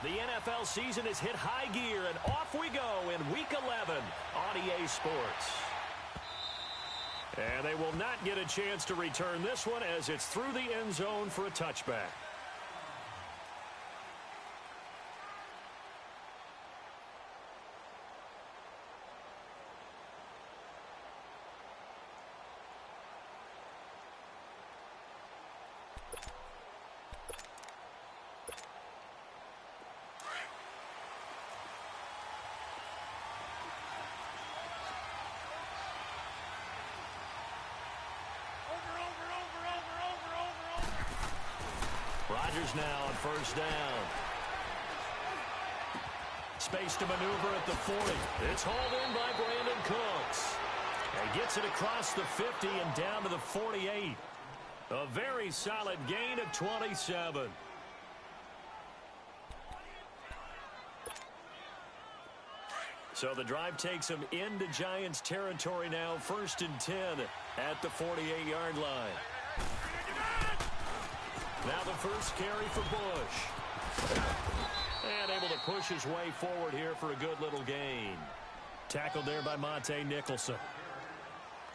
The NFL season has hit high gear, and off we go in Week 11 on EA Sports. And they will not get a chance to return this one as it's through the end zone for a touchback. Rodgers now on first down. Space to maneuver at the 40. It's hauled in by Brandon Cooks. And gets it across the 50 and down to the 48. A very solid gain of 27. So the drive takes them into Giants territory now, 1st and 10 at the 48-yard line. Now the first carry for Bush. And able to push his way forward here for a good little gain. Tackled there by Monte Nicholson.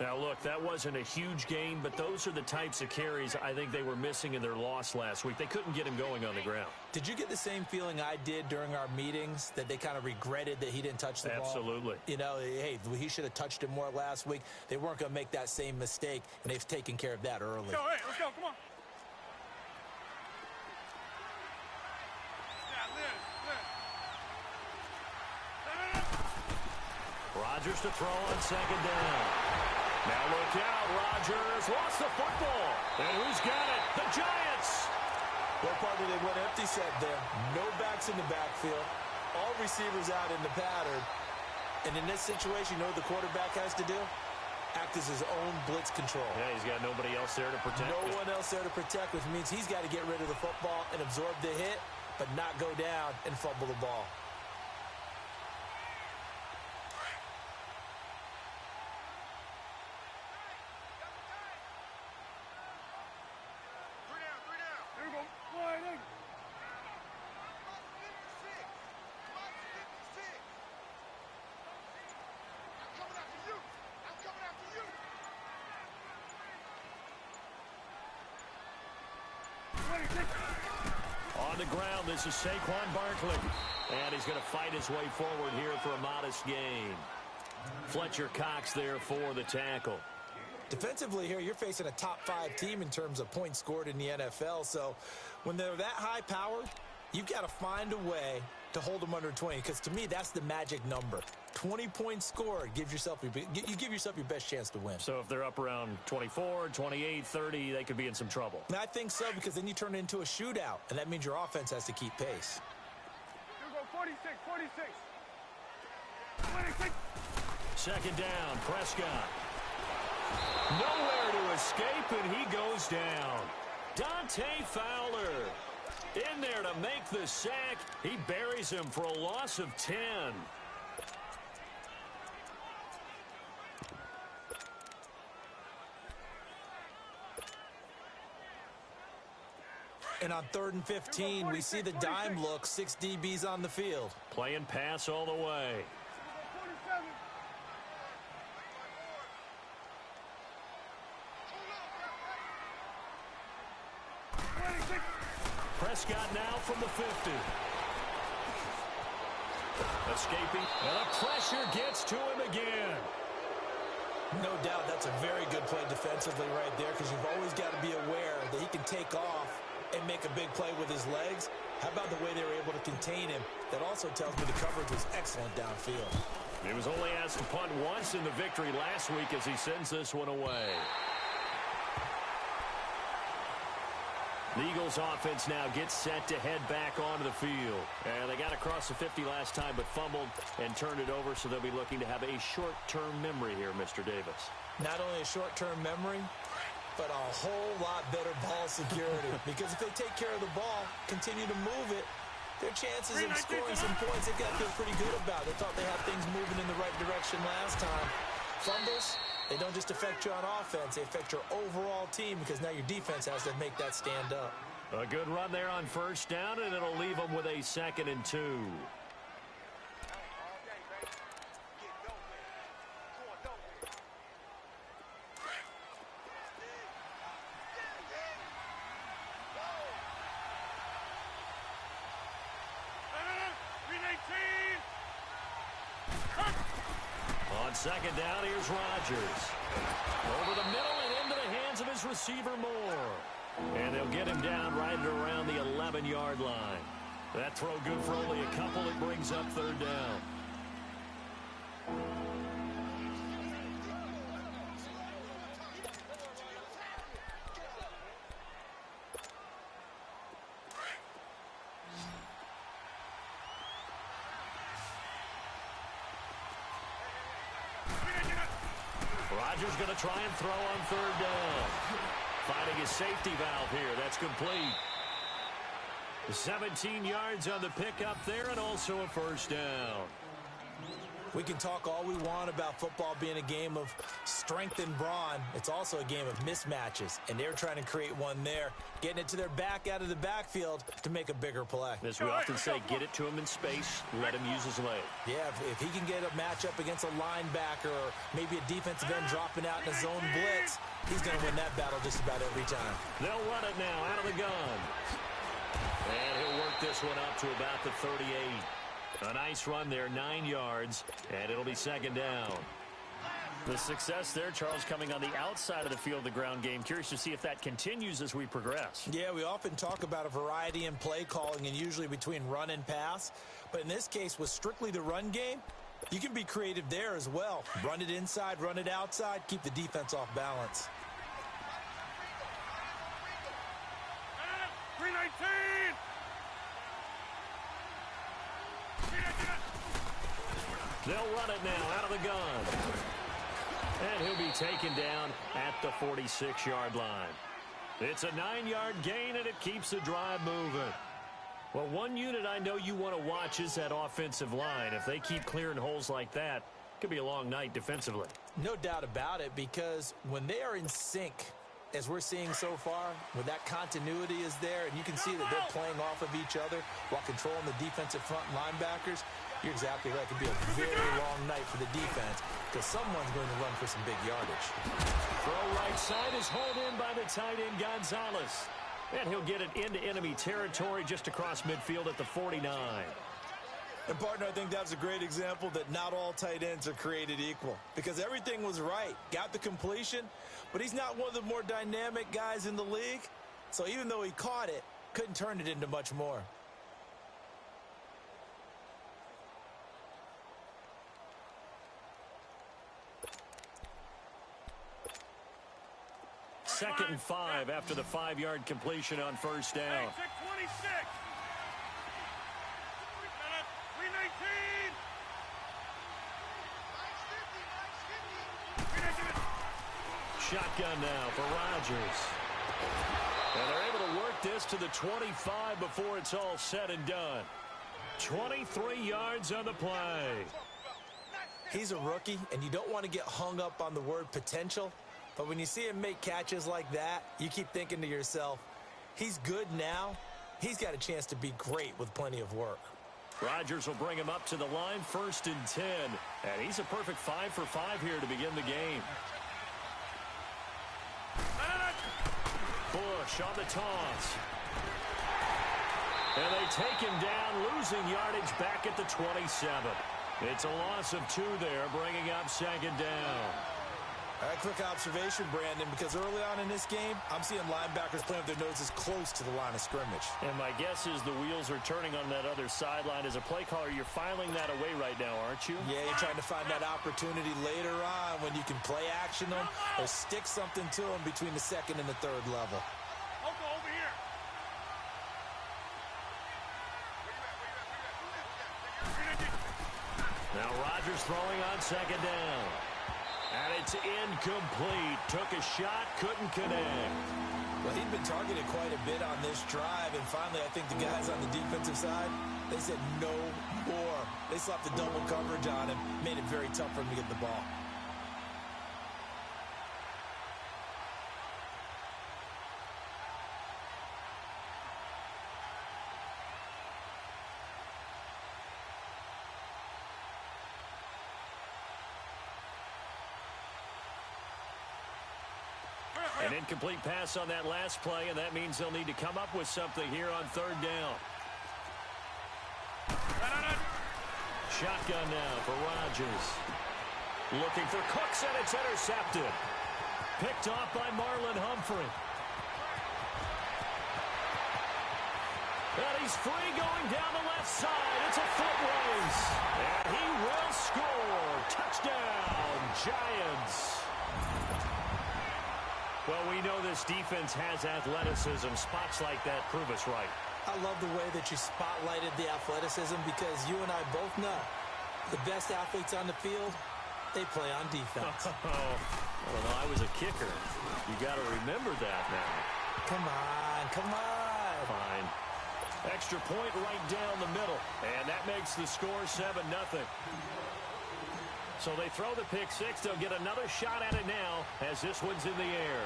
Now, look, that wasn't a huge gain, but those are the types of carries I think they were missing in their loss last week. They couldn't get him going on the ground. Did you get the same feeling I did during our meetings, that they kind of regretted that he didn't touch the ball? Absolutely. You know, hey, he should have touched it more last week. They weren't going to make that same mistake, and they've taken care of that early. Let's go, hey, let's go, come on. Rodgers to throw on second down. Now look out, Rodgers lost the football. And who's got it? The Giants. Well, partner, they went empty set there. No backs in the backfield. All receivers out in the pattern. And in this situation, you know what the quarterback has to do? Act as his own blitz control. Yeah, he's got nobody else there to protect. No one else there to protect, which means he's got to get rid of the football and absorb the hit, but not go down and fumble the ball. On the ground, this is Saquon Barkley. And he's going to fight his way forward here for a modest gain. Fletcher Cox there for the tackle. Defensively here, you're facing a top 5 team in terms of points scored in the NFL. So when they're that high powered, you've got to find a way to hold them under 20. Because to me, that's the magic number. 20 points scored gives yourself you give yourself your best chance to win. So if they're up around 24, 28, 30, they could be in some trouble. And I think so, because then you turn it into a shootout, and that means your offense has to keep pace. You go 46. Second down, Prescott. Nowhere to escape, and he goes down. Dante Fowler in there to make the sack. He buries him for a loss of 10. And on 3rd and 15, we see the dime look, 6 DBs on the field. Playing pass all the way. Prescott now from the 50. Escaping, and the pressure gets to him again. No doubt that's a very good play defensively right there, because you've always got to be aware that he can take off and make a big play with his legs. How about the way they were able to contain him? That also tells me the coverage was excellent downfield. He was only asked to punt once in the victory last week as he sends this one away. The Eagles offense now gets set to head back onto the field. And they got across the 50 last time but fumbled and turned it over, so they'll be looking to have a short-term memory here, Mr. Davis. Not only a short-term memory, but a whole lot better ball security. Because if they take care of the ball, continue to move it, their chances of scoring some points, they've got to feel pretty good about. They thought they had things moving in the right direction last time. Fumbles, they don't just affect you on offense, they affect your overall team, because now your defense has to make that stand up. A good run there on first down, and it'll leave them with a 2nd and 2. On 2nd down, here's Rodgers. Over the middle and into the hands of his receiver, Moore. And they'll get him down right at around the 11-yard line. That throw good for only a couple. It brings up 3rd down. Rodgers going to try and throw on 3rd down. Finding his safety valve here. That's complete. 17 yards on the pickup there, and also a 1st down. We can talk all we want about football being a game of strength and brawn. It's also a game of mismatches, and they're trying to create one there, getting it to their back out of the backfield to make a bigger play. As we often say, get it to him in space, let him use his leg. Yeah, if he can get a matchup against a linebacker or maybe a defensive end dropping out in a zone blitz, he's going to win that battle just about every time. They'll run it now out of the gun. And he'll work this one up to about the 38. A nice run there, 9 yards, and it'll be 2nd down. The success there, Charles, coming on the outside of the field, the ground game. Curious to see if that continues as we progress. Yeah, we often talk about a variety in play calling and usually between run and pass. But in this case, with strictly the run game, you can be creative there as well. Run it inside, run it outside, keep the defense off balance. 319! They'll run it now out of the gun. And he'll be taken down at the 46-yard line. It's a 9-yard gain, and it keeps the drive moving. Well, one unit I know you want to watch is that offensive line. If they keep clearing holes like that, it could be a long night defensively. No doubt about it, because when they are in sync, as we're seeing so far, when that continuity is there, and you can see that they're playing off of each other while controlling the defensive front linebackers, you're exactly right. It could be a very long night for the defense because someone's going to run for some big yardage. Throw right side is hauled in by the tight end, Gonzalez. And he'll get it into enemy territory just across midfield at the 49. And, partner, I think that's a great example that not all tight ends are created equal because everything was right. Got the completion, but he's not one of the more dynamic guys in the league. So even though he caught it, couldn't turn it into much more. Second and 5 after the 5-yard completion on first down. 626. 319. Shotgun now for Rodgers. And they're able to work this to the 25 before it's all said and done. 23 yards on the play. He's a rookie, and you don't want to get hung up on the word potential. But when you see him make catches like that, you keep thinking to yourself, he's good now. He's got a chance to be great with plenty of work. Rodgers will bring him up to the line, 1st and 10. And he's a perfect 5 for 5 here to begin the game. Bush on the toss. And they take him down, losing yardage back at the 27. It's a loss of 2 there, bringing up 2nd down. All right, quick observation, Brandon, because early on in this game, I'm seeing linebackers playing with their noses close to the line of scrimmage. And my guess is the wheels are turning on that other sideline. As a play caller, you're filing that away right now, aren't you? Yeah, you're trying to find that opportunity later on when you can play action them or stick something to them between the 2nd and the 3rd level. Over here. Now Rodgers throwing on 2nd down. And it's incomplete. Took a shot, couldn't connect. Well, he'd been targeted quite a bit on this drive, and finally I think the guys on the defensive side, they said no more. They slapped the double coverage on him, made it very tough for him to get the ball. An incomplete pass on that last play, and that means they'll need to come up with something here on third down. Shotgun now for Rodgers. Looking for Cooks, and it's intercepted. Picked off by Marlon Humphrey. And he's free going down the left side. It's a foot race. And he will score. Touchdown, Giants. Well, we know this defense has athleticism. Spots like that prove us right. I love the way that you spotlighted the athleticism because you and I both know the best athletes on the field, they play on defense. I don't know. I was a kicker. You got to remember that now. Come on, come on. Fine. Extra point right down the middle. And that makes the score 7-0. So they throw the pick six. They'll get another shot at it now as this one's in the air.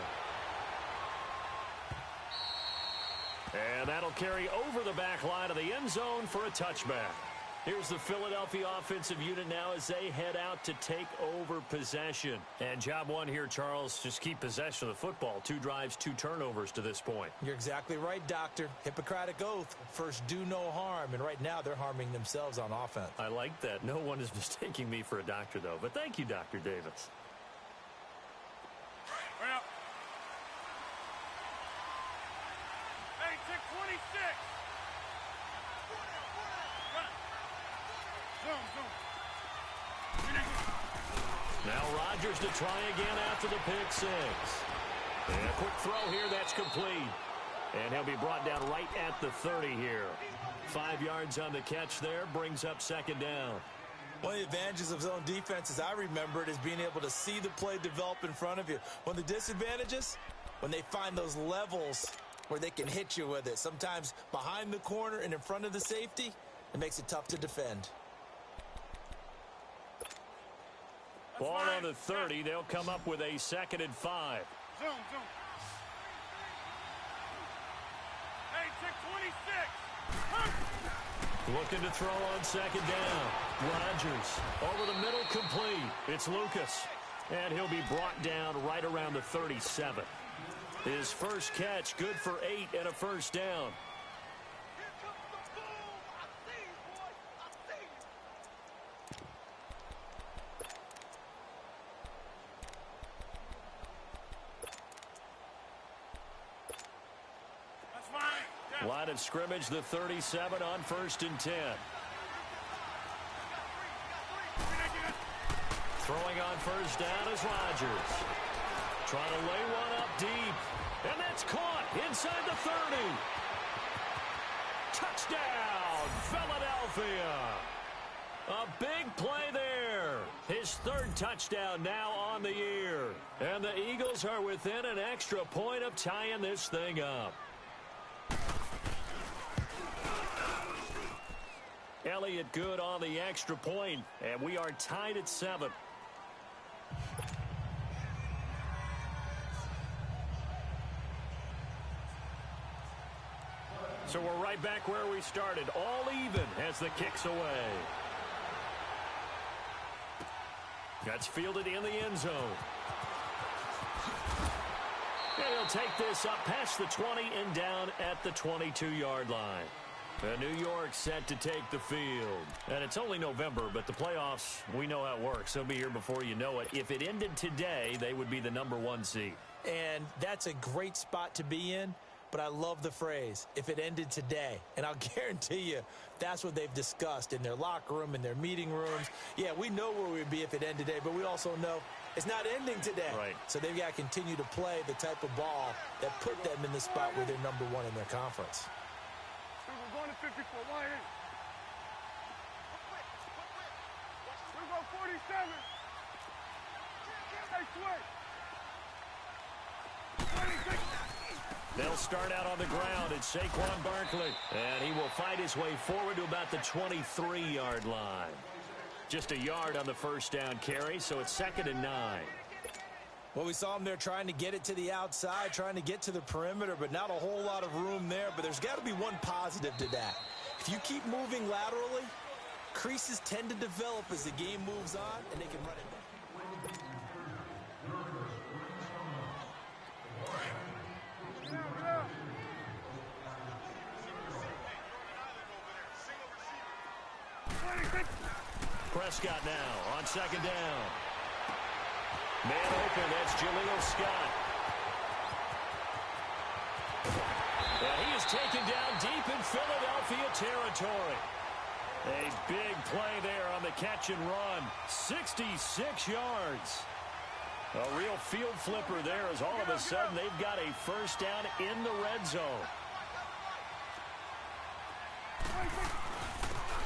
And that'll carry over the back line of the end zone for a touchback. Here's the Philadelphia offensive unit now as they head out to take over possession. And job one here, Charles, just keep possession of the football. 2 drives, 2 turnovers to this point. You're exactly right, Doctor. Hippocratic oath. First, do no harm. And right now, they're harming themselves on offense. I like that. No one is mistaking me for a doctor, though. But thank you, Dr. Davis. Well. Hey, check 26. Now Rodgers to try again after the pick six. And a quick throw here, that's complete. And he'll be brought down right at the 30 here. 5 yards on the catch there, brings up second down. One of the advantages of zone defense, as I remember it, is being able to see the play develop in front of you. One of the disadvantages, when they find those levels where they can hit you with it. Sometimes behind the corner and in front of the safety, it makes it tough to defend. Ball on the 30. They'll come up with a 2nd and 5. Zoom. Hey, check 26. Looking to throw on second down. Rodgers over the middle, complete. It's Lucas. And he'll be brought down right around the 37. His first catch, good for 8 and a first down. Line of scrimmage, the 37 on 1st and 10. Throwing on first down is Rodgers. Trying to lay one up deep. And that's caught inside the 30. Touchdown, Philadelphia. A big play there. His 3rd touchdown now on the year. And the Eagles are within an extra point of tying this thing up. Elliott good on the extra point, and we are tied at 7. So we're right back where we started, all even as the kick's away. That's fielded in the end zone. And he'll take this up past the 20 and down at the 22-yard line. New York set to take the field. And it's only November, but the playoffs, we know how it works. They'll be here before you know it. If it ended today, they would be the number 1 seed. And that's a great spot to be in, but I love the phrase, if it ended today. And I'll guarantee you, that's what they've discussed in their locker room, in their meeting rooms. Yeah, we know where we'd be if it ended today, but we also know it's not ending today. Right. So they've got to continue to play the type of ball that put them in the spot where they're number 1 in their conference. We're going to 54. Why ain't? We're going 47. Hey, switch. 26. They'll start out on the ground. It's Saquon Barkley. And he will fight his way forward to about the 23-yard line. Just a yard on the first down carry, so it's 2nd and 9. Well, we saw him there trying to get it to the outside, trying to get to the perimeter, but not a whole lot of room there. But there's got to be one positive to that. If you keep moving laterally, creases tend to develop as the game moves on, and they can run it back. Prescott now on second down. Man open, that's Jaleel Scott. And he is taken down deep in Philadelphia territory. A big play there on the catch and run. 66 yards. A real field flipper there as all of a sudden they've got a first down in the red zone.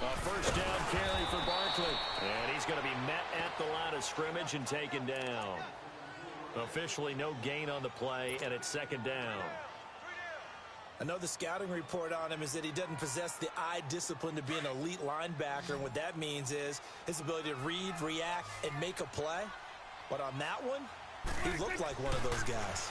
A first down carry for Barkley. And he's going to be met at the line of scrimmage and taken down. Officially no gain on the play, and it's second down. I know the scouting report on him is that he doesn't possess the eye discipline to be an elite linebacker, and what that means is his ability to read, react, and make a play. But on that one, he looked like one of those guys.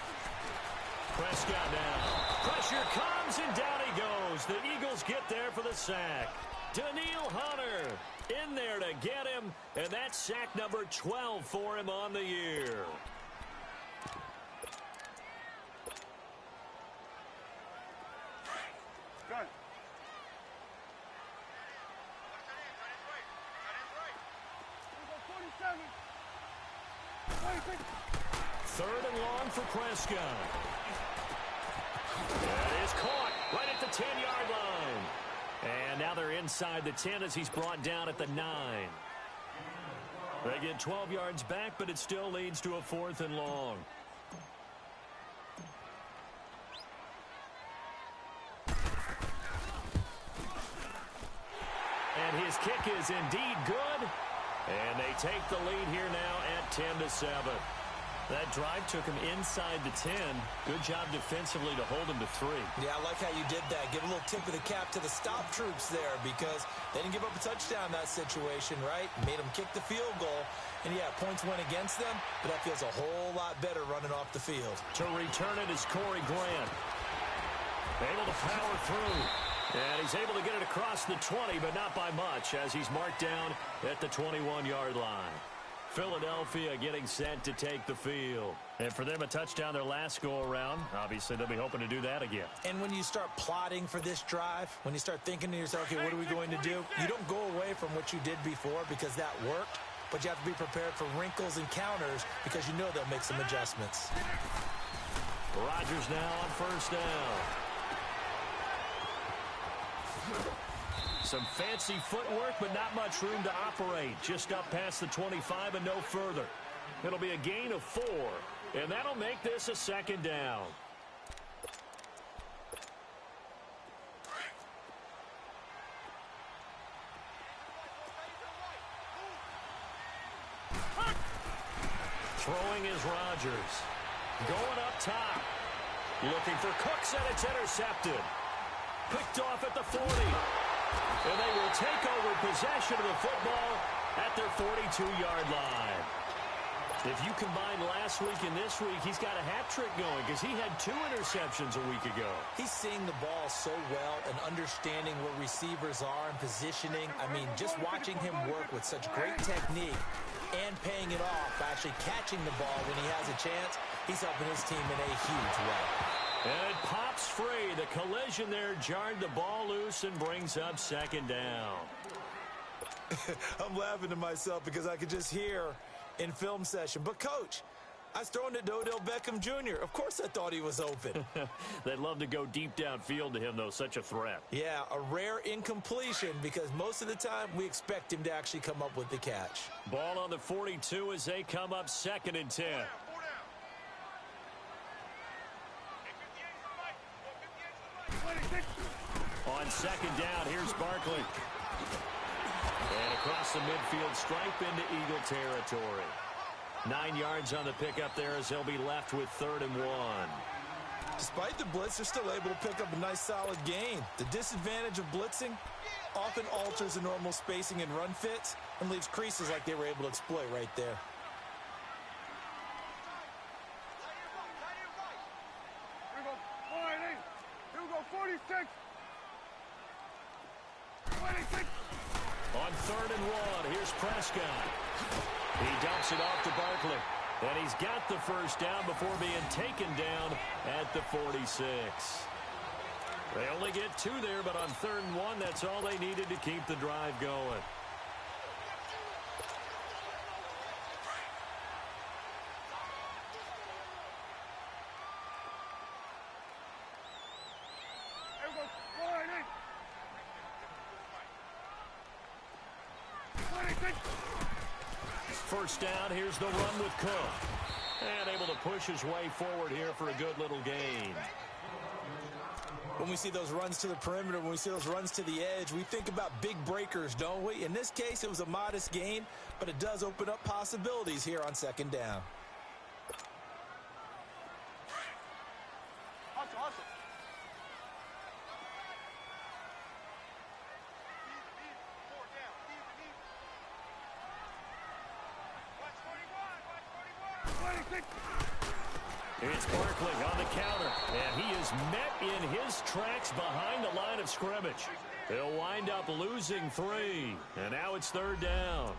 Prescott now. Pressure comes, and down he goes. The Eagles get there for the sack. Daniil Hunter in there to get him, and that's sack number 12 for him on the year. Gun. Third and long for Prescott. That is caught right at the 10-yard line. And now they're inside the 10 as he's brought down at the 9. They get 12 yards back, but it still leads to a 4th and long. And his kick is indeed good. And they take the lead here now at 10-7. That drive took him inside the 10. Good job defensively to hold him to 3. Yeah, I like how you did that. Give a little tip of the cap to the stop troops there because they didn't give up a touchdown in that situation, right? Made them kick the field goal. And, yeah, points went against them, but that feels a whole lot better running off the field. To return it is Corey Grant. Able to power through. And he's able to get it across the 20, but not by much as he's marked down at the 21-yard line. Philadelphia getting set to take the field. And for them, a touchdown their last go-around. Obviously, they'll be hoping to do that again. And when you start plotting for this drive, when you start thinking to yourself, okay, what are we going to do? You don't go away from what you did before because that worked, but you have to be prepared for wrinkles and counters because you know they'll make some adjustments. Rodgers now on first down. Some fancy footwork, but not much room to operate. Just up past the 25 and no further. It'll be a gain of 4, and that'll make this a second down. Throwing is Rodgers. Going up top. Looking for Cooks, and it's intercepted. Picked off at the 40. And they will take over possession of the football at their 42-yard line. If you combine last week and this week, he's got a hat trick going because he had 2 interceptions a week ago. He's seeing the ball so well and understanding where receivers are and positioning. I mean, just watching him work with such great technique and paying it off by actually catching the ball when he has a chance, he's helping his team in a huge way. And it pops free. The collision there jarred the ball loose and brings up second down. I'm laughing to myself because I could just hear in film session. But, Coach, I was throwing it to Odell Beckham Jr. Of course I thought he was open. They'd love to go deep downfield to him, though. Such a threat. Yeah, a rare incompletion because most of the time we expect him to actually come up with the catch. Ball on the 42 as they come up 2nd and 10. On second down, here's Barkley. And across the midfield stripe into Eagle territory. 9 yards on the pickup there as they'll be left with 3rd and 1. Despite the blitz, they're still able to pick up a nice solid gain. The disadvantage of blitzing often alters the normal spacing and run fits and leaves creases like they were able to exploit right there. Here we go. 480. Here we go. 46. 26. On 3rd and 1, here's Prescott. He dumps it off to Barkley. And he's got the first down before being taken down at the 46. They only get 2 there, but on 3rd and 1, that's all they needed to keep the drive going. First down, here's the run with Cook. And able to push his way forward here for a good little gain. When we see those runs to the perimeter, when we see those runs to the edge, we think about big breakers, don't we? In this case, it was a modest gain, but it does open up possibilities here on second down. It's Barkley on the counter, and he is met in his tracks behind the line of scrimmage. They'll wind up losing 3, and now it's third down.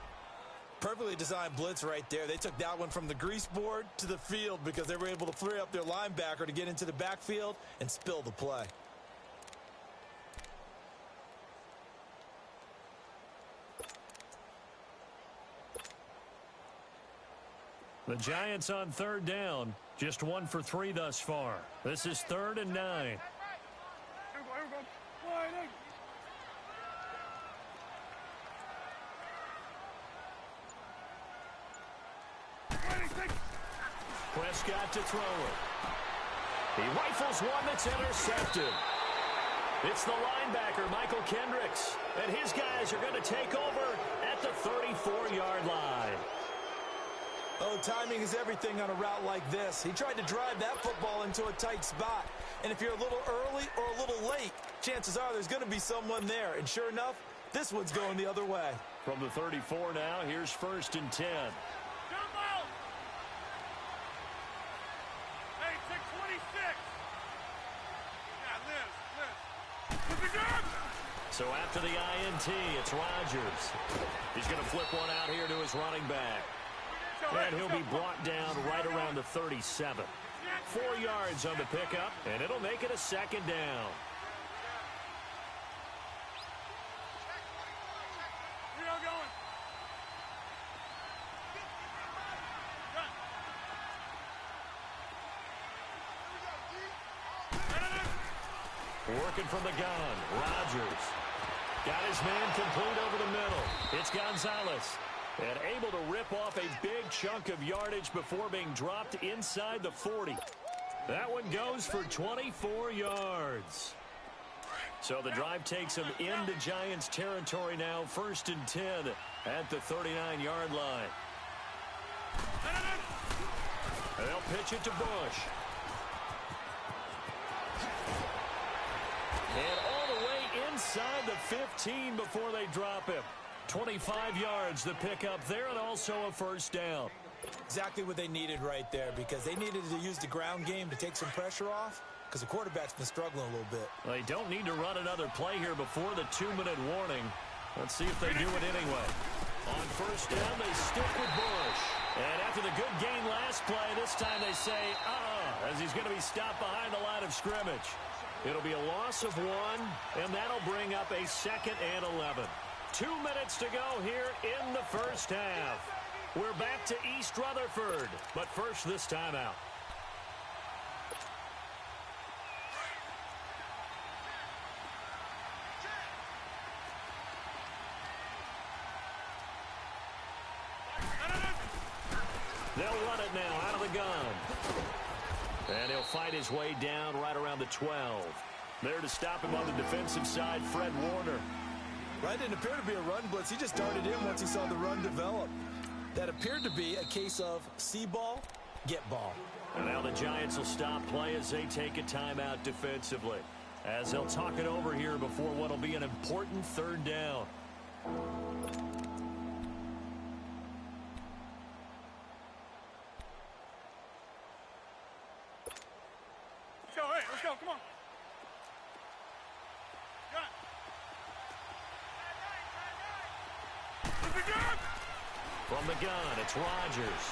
Perfectly designed blitz right there. They took that one from the grease board to the field because they were able to free up their linebacker to get into the backfield and spill the play. The Giants on third down, just 1 for 3 thus far. This is 3rd and 9. Prescott to throw it. He rifles one that's intercepted. It's the linebacker, Michael Kendricks, and his guys are going to take over at the 34-yard line. Oh, timing is everything on a route like this. He tried to drive that football into a tight spot. And if you're a little early or a little late, chances are there's going to be someone there. And sure enough, this one's going the other way. From the 34 now, here's 1st and 10. Hey, 626. So after the INT, it's Rodgers. He's going to flip one out here to his running back. And he'll be brought down right around the 37. 4 yards on the pickup, and it'll make it a second down. Working from the gun, Rodgers. Got his man complete over the middle. It's Gonzalez. And able to rip off a big chunk of yardage before being dropped inside the 40. That one goes for 24 yards. So the drive takes him into Giants territory now. 1st and 10 at the 39-yard line. They'll pitch it to Bush. And all the way inside the 15 before they drop him. 25 yards the pickup there, and also a first down. Exactly what they needed right there, because they needed to use the ground game to take some pressure off, because the quarterback's been struggling a little bit. They don't need to run another play here before the 2-minute warning. Let's see if they do it anyway. On first down, they stick with Bush. And after the good gain last play, this time they say, as he's going to be stopped behind the line of scrimmage. It'll be a loss of 1, and that'll bring up a 2nd and 11. 2 minutes to go here in the first half. We're back to East Rutherford, but first this timeout. They'll run it now out of the gun. And he'll fight his way down right around the 12. There to stop him on the defensive side, Fred Warner. Right, didn't appear to be a run blitz. He just darted in once he saw the run develop. That appeared to be a case of see ball, get ball. And now the Giants will stop play as they take a timeout defensively, as they'll talk it over here before what will be an important 3rd down. Let's go, come on. From the gun, it's Rodgers.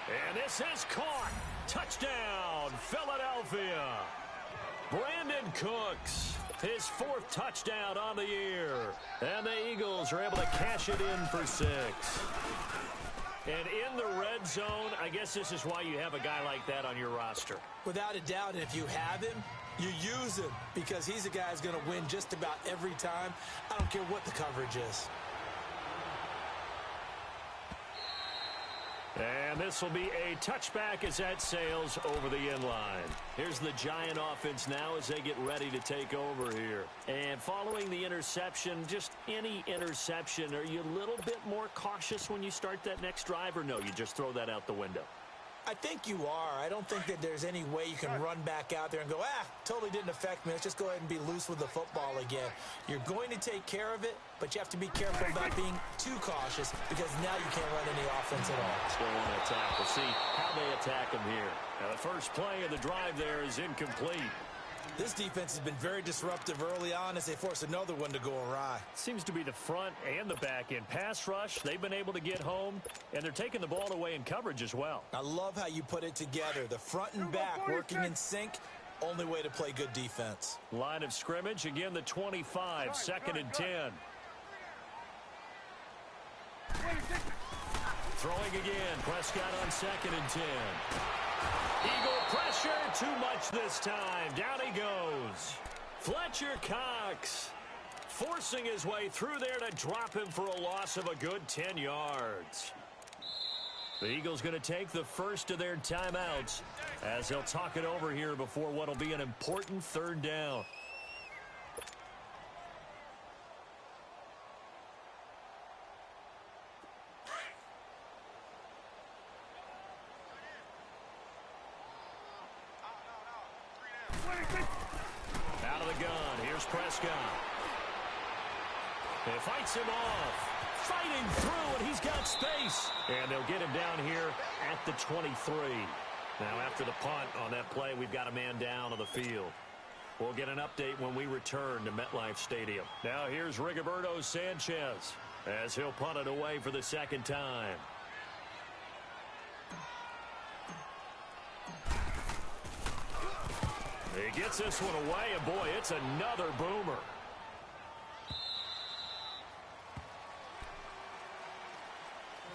And this is caught. Touchdown, Philadelphia. Brandon Cooks, his 4th touchdown on the year. And the Eagles are able to cash it in for 6. And in the red zone, I guess this is why you have a guy like that on your roster. Without a doubt, and if you have him, you use him because he's a guy who's going to win just about every time. I don't care what the coverage is. And this will be a touchback as that sails over the end line. Here's the Giant offense now as they get ready to take over here. And following the interception, just any interception, are you a little bit more cautious when you start that next drive, or no, you just throw that out the window? I think you are. I don't think that there's any way you can run back out there and go, totally didn't affect me. Let's just go ahead and be loose with the football again. You're going to take care of it, but you have to be careful about being too cautious because now you can't run any offense at all. Still want to attack. We'll see how they attack them here. Now, the first play of the drive there is incomplete. This defense has been very disruptive early on as they force another one to go awry. Seems to be the front and the back end. Pass rush, they've been able to get home, and they're taking the ball away in coverage as well. I love how you put it together. The front and back working in sync, only way to play good defense. Line of scrimmage, again the 25, second and 10. Throwing again, Prescott on second and 10. Eagle pressure, too much this time. Down he goes. Fletcher Cox forcing his way through there to drop him for a loss of a good 10 yards. The Eagles going to take the first of their timeouts as they'll talk it over here before what will be an important third down. Out of the gun. Here's Prescott. It fights him off. Fighting through, and he's got space. And they'll get him down here at the 23. Now, after the punt on that play, we've got a man down on the field. We'll get an update when we return to MetLife Stadium. Now, here's Rigoberto Sanchez as he'll punt it away for the second time. He gets this one away, and boy, it's another boomer.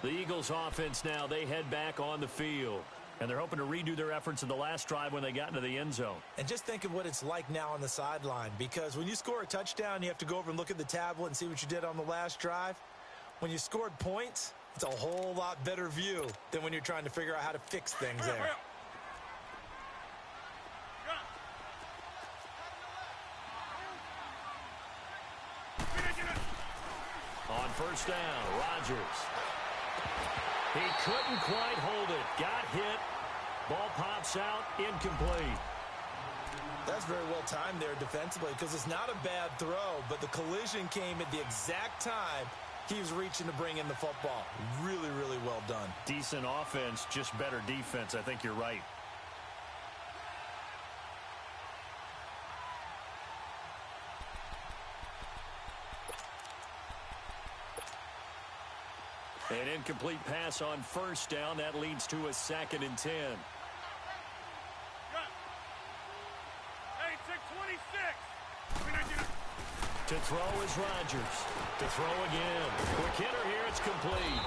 The Eagles offense now, they head back on the field. And they're hoping to redo their efforts in the last drive when they got into the end zone. And just think of what it's like now on the sideline, because when you score a touchdown, you have to go over and look at the tablet and see what you did on the last drive. When you scored points, it's a whole lot better view than when you're trying to figure out how to fix things there. On first down, Rodgers. He couldn't quite hold it. Got hit. Ball pops out. Incomplete. That's very well timed there defensively because it's not a bad throw, but the collision came at the exact time he was reaching to bring in the football. Really, really well done. Decent offense, just better defense. I think you're right. An incomplete pass on first down. That leads to a second and 10. To throw is Rodgers. To throw again. Quick hitter here. It's complete.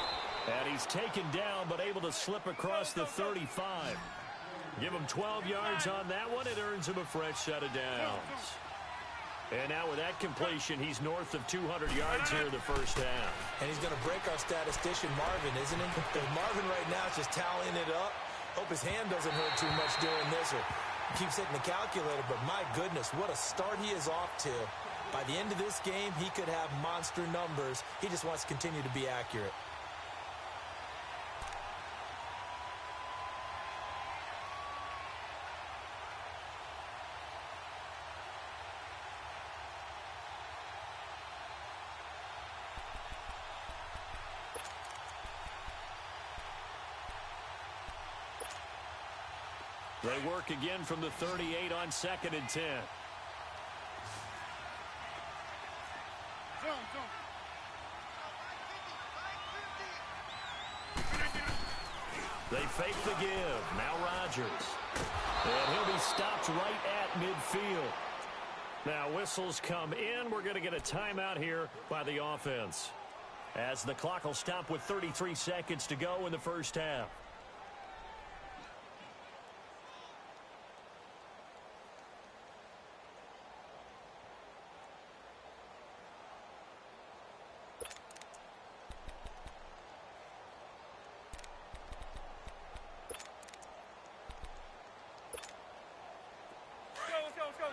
And he's taken down but able to slip across the 35. Give him 12 yards on that one. It earns him a fresh set of downs. And now with that completion, he's north of 200 yards here in the first half. And he's going to break our statistician, Marvin, isn't he? Marvin right now is just tallying it up. Hope his hand doesn't hurt too much doing this or keeps hitting the calculator. But my goodness, what a start he is off to. By the end of this game, he could have monster numbers. He just wants to continue to be accurate. They work again from the 38 on second and 10. They fake the give. Now Rodgers. And he'll be stopped right at midfield. Now whistles come in. We're going to get a timeout here by the offense. as the clock will stop with 33 seconds to go in the first half. Let's go.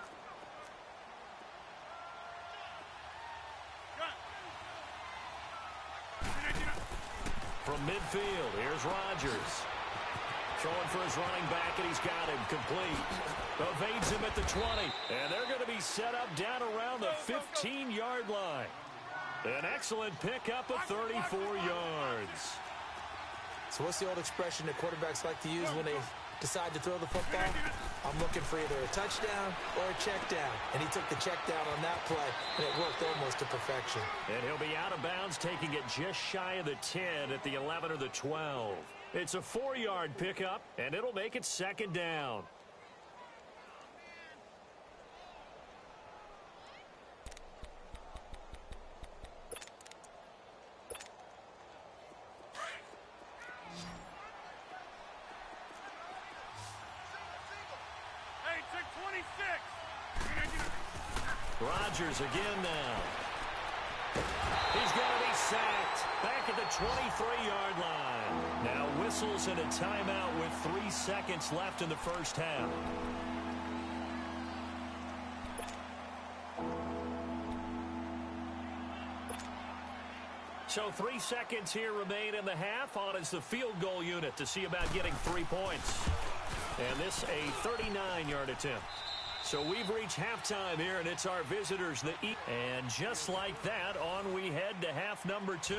From midfield, here's Rodgers. Throwing for his running back, and he's got him complete. Evades him at the 20, and they're going to be set up down around the 15-yard line. An excellent pickup of 34 yards. So what's the old expression that quarterbacks like to use when they decide to throw the football? I'm looking for either a touchdown or a check down. And he took the check down on that play, and it worked almost to perfection. And he'll be out of bounds, taking it just shy of the 10 at the 11 or the 12. It's a 4-yard pickup, and it'll make it second down. Hey, check 26. Rodgers again now. He's going to be sacked back at the 23-yard line. Now whistles and a timeout with 3 seconds left in the first half. So 3 seconds here remain in the half. On is the field goal unit to see about getting 3 points. And this a 39-yard attempt. So we've reached halftime here, and it's our visitors, the Eagles. And just like that, on we head to half number 2.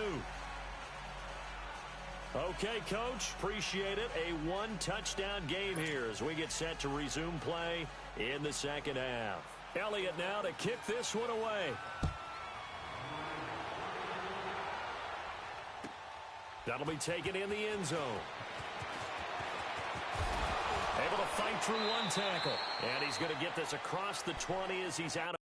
Okay, Coach, appreciate it. A one-touchdown game here as we get set to resume play in the second half. Elliott now to kick this one away. That'll be taken in the end zone. Able to fight through one tackle. And he's going to get this across the 20 as he's out of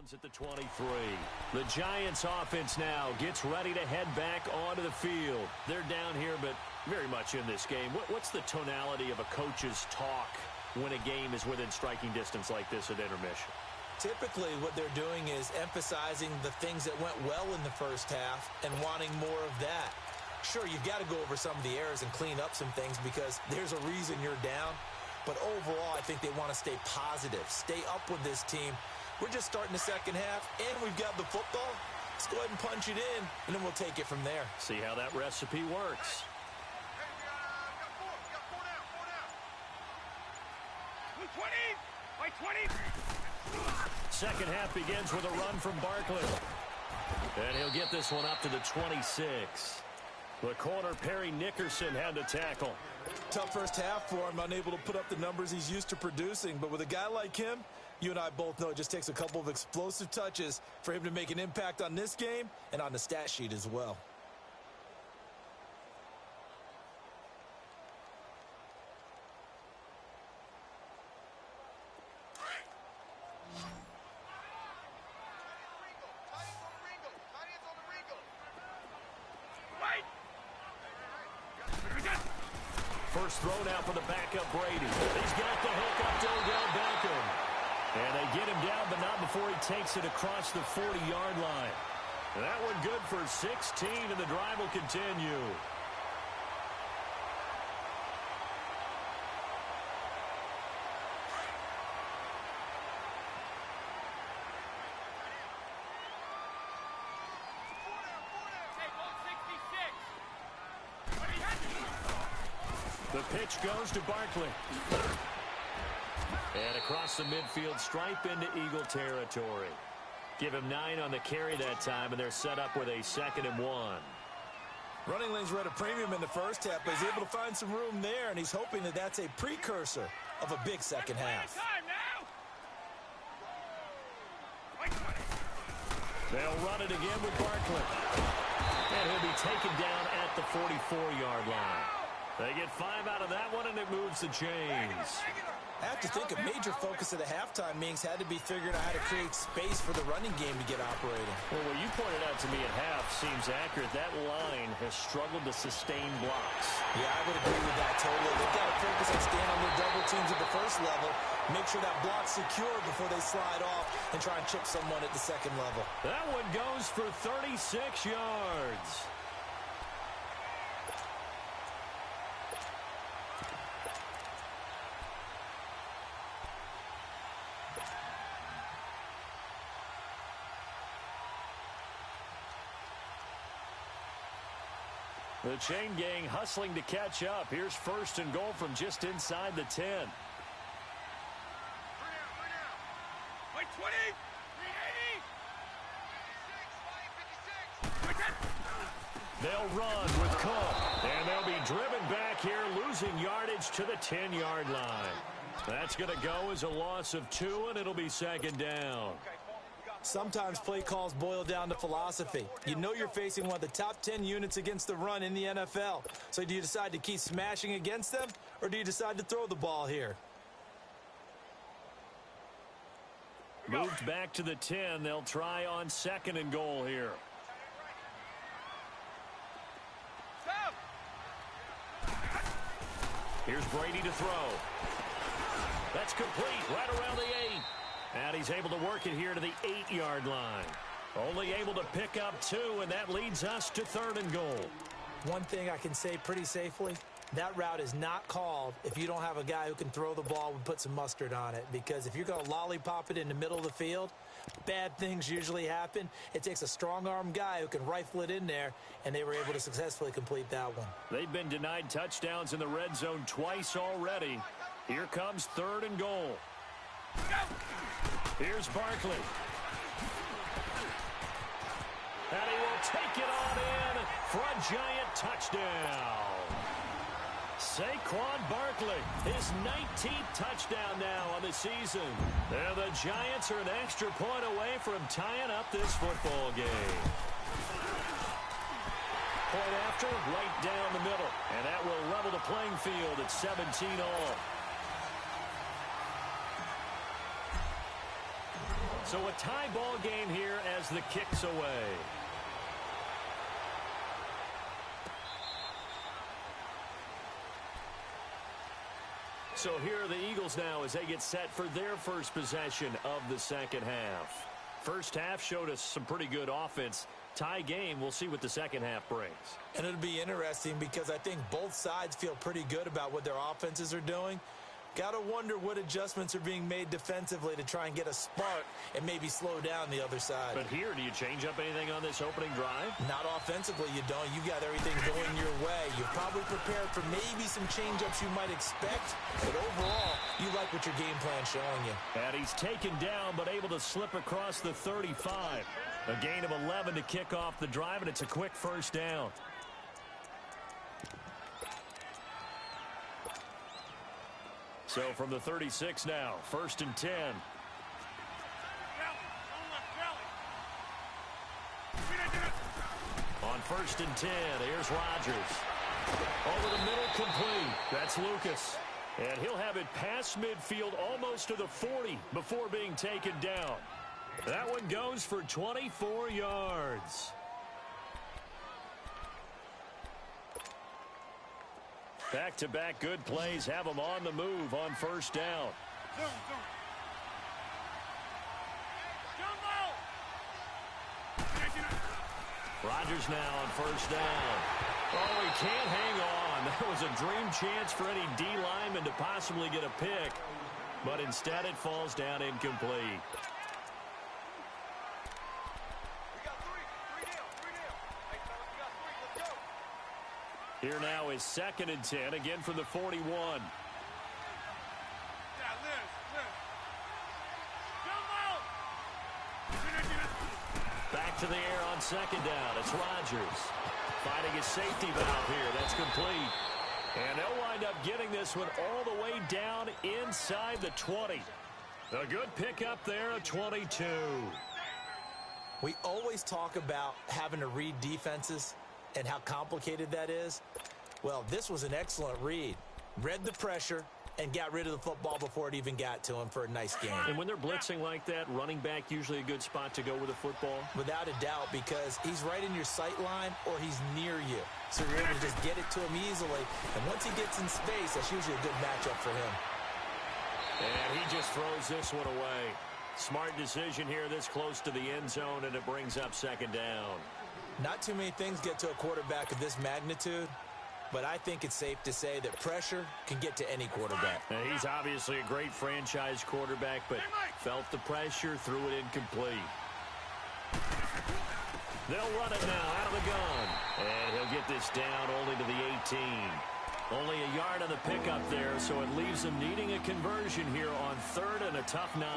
downs at the 23. The Giants offense now gets ready to head back onto the field. They're down here, but very much in this game. What's the tonality of a coach's talk when a game is within striking distance like this at intermission? Typically, what they're doing is emphasizing the things that went well in the first half and wanting more of that. Sure, you've got to go over some of the errors and clean up some things because there's a reason you're down. But overall, I think they want to stay positive, stay up with this team. We're just starting the second half, and we've got the football. Let's go ahead and punch it in, and then we'll take it from there. See how that recipe works. Hey, 20! By 20! Second half begins with a run from Barkley. And he'll get this one up to the 26. The corner, Perry Nickerson, had to tackle. Tough first half for him, unable to put up the numbers he's used to producing. But with a guy like him, you and I both know it just takes a couple of explosive touches for him to make an impact on this game and on the stat sheet as well. First throw now for the backup Brady. He's got the hook up to Odell Beckham. And they get him down, but not before he takes it across the 40-yard line. And that one good for 16, and the drive will continue. The pitch goes to Barkley. And across the midfield stripe into Eagle territory. Give him 9 on the carry that time, and they're set up with a 2nd and 1. Running lanes were at a premium in the first half, but he's able to find some room there, and he's hoping that that's a precursor of a big second half. They'll run it again with Barkley. And he'll be taken down at the 44-yard line. They get 5 out of that one, and it moves the chains. I have to think a major focus of the halftime meetings had to be figuring out how to create space for the running game to get operating. Well, what you pointed out to me at half seems accurate. That line has struggled to sustain blocks. Yeah, I would agree with that totally. They've got to focus on staying on their double teams at the first level, make sure that block's secure before they slide off and try and chip someone at the second level. That one goes for 36 yards. The chain gang hustling to catch up. Here's 1st and goal from just inside the 10. By 20! 380! They'll run with Cook, and they'll be driven back here, losing yardage to the 10-yard line. That's going to go as a loss of 2, and it'll be 2nd down. Sometimes play calls boil down to philosophy. You know you're facing one of the top 10 units against the run in the NFL. So do you decide to keep smashing against them, or do you decide to throw the ball here? Moved back to the 10. They'll try on 2nd and goal here. Here's Brady to throw. That's complete right around the 8. And he's able to work it here to the 8-yard line. Only able to pick up 2, and that leads us to 3rd and goal. One thing I can say pretty safely, that route is not called if you don't have a guy who can throw the ball and put some mustard on it. Because if you're going to lollipop it in the middle of the field, bad things usually happen. It takes a strong-arm guy who can rifle it in there, and they were able to successfully complete that one. They've been denied touchdowns in the red zone twice already. Here comes 3rd and goal. Here's Barkley. And he will take it on in for a Giant touchdown. Saquon Barkley, his 19th touchdown now on the season. And the Giants are an extra point away from tying up this football game. Point after, right down the middle. And that will level the playing field at 17 all. So a tie ball game here as the kick's away. So here are the Eagles now as they get set for their first possession of the second half. First half showed us some pretty good offense. Tie game, we'll see what the second half brings. And it'll be interesting because I think both sides feel pretty good about what their offenses are doing. Got to wonder what adjustments are being made defensively to try and get a spark and maybe slow down the other side. But here, do you change up anything on this opening drive? Not offensively, you don't. You got everything going your way. You're probably prepared for maybe some change-ups you might expect, but overall, you like what your game plan's showing you. And he's taken down, but able to slip across the 35. A gain of 11 to kick off the drive, and it's a quick first down. So from the 36 now, 1st and 10. On 1st and 10, here's Rodgers. Over the middle, complete. That's Lucas. And he'll have it past midfield almost to the 40 before being taken down. That one goes for 24 yards. Back-to-back good plays have them on the move on first down. Rodgers now on first down. Oh, he can't hang on. That was a dream chance for any D lineman to possibly get a pick. But instead it falls down incomplete. Here now is 2nd and 10, again from the 41. Back to the air on 2nd down. It's Rodgers finding his safety valve here. That's complete. And they'll wind up getting this one all the way down inside the 20. A good pickup there at 22. We always talk about having to read defenses and how complicated that is. Well, this was an excellent read. Read the pressure and got rid of the football before it even got to him for a nice game. And when they're blitzing like that, running back usually a good spot to go with the football? Without a doubt, because he's right in your sight line or he's near you. So you're able to just get it to him easily. And once he gets in space, that's usually a good matchup for him. And he just throws this one away. Smart decision here this close to the end zone, and it brings up 2nd down. Not too many things get to a quarterback of this magnitude, but I think it's safe to say that pressure can get to any quarterback. Now, he's obviously a great franchise quarterback, but felt the pressure, threw it incomplete. They'll run it now out of the gun. And he'll get this down only to the 18. Only a yard on the pickup there, so it leaves them needing a conversion here on 3rd and a tough 9.